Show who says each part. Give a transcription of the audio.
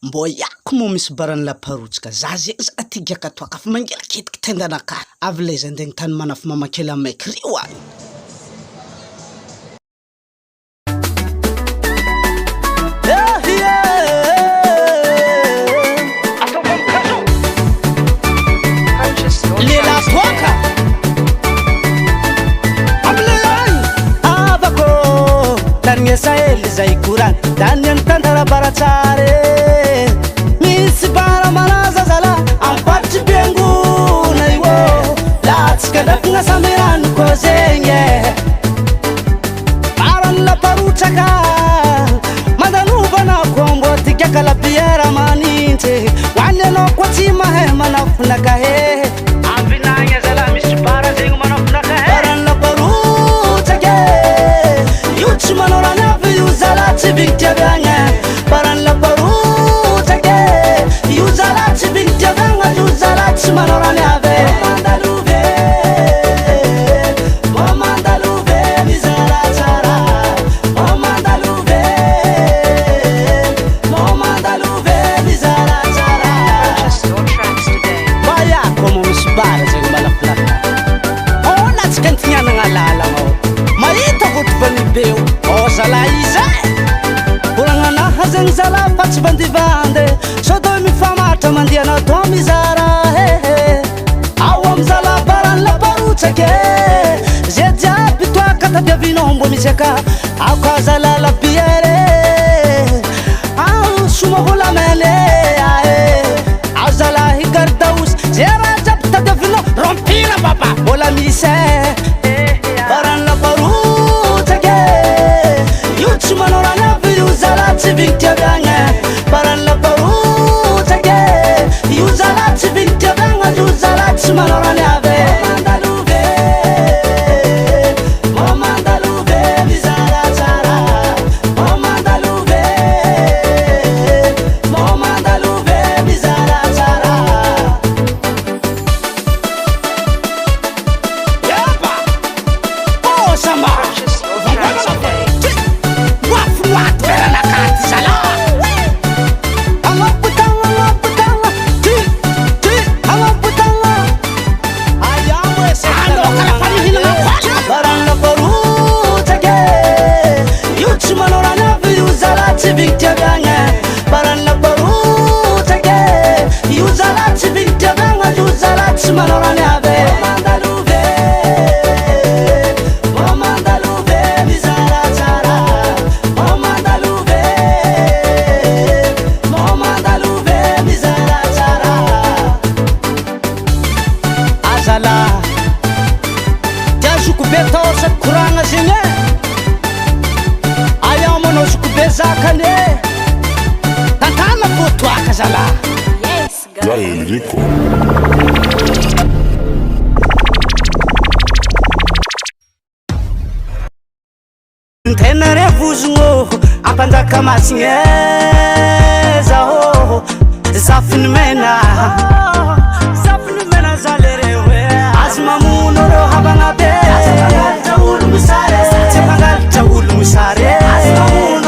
Speaker 1: Mbo yako mo misy barany laparotsika za zegny za tigaka toaka fa mangela kitiky tendanaka avy le zandegny tany manafy mamakely amaiky rio ay. Lela toaka amlelay avako taniesa hely zay korany tany any tantara baratsare misy bara malaza zala ampatry piangona io latsika lafigna samerano ko zegny barany laparotsaka mandanovana kombo tigaka labiera manintry hoany anao koa tsy mahay manafinaka he avinagna zala misy bara zegny manafinaka he barany laparotsaka io tsy manao rany avy io zala tsy vigitiavagna barany laparotsaka io zala tsy vigitiavagna io zala tsy manao rany avy Zeng zala fatsy bandivande soto mifamatra mandiana to mizara ao amzala barany laparotsake ze jiaby toaka tadiavinombo misaka ao ka zala labiere ao somaholamele ao zala higardaus ze raha jiaby tadiavino rompina baba bola mise barany laparotsake io tsy manao rany avy io zala tsy vigitiavagna barany laparotsaka io zala tsy vigitiavagna io zala tsy manao rany avy tenare vuzungo apandaka masigna zao zafiny mena zalerewe azmamuno ro habanga be azmamuno ro habanga be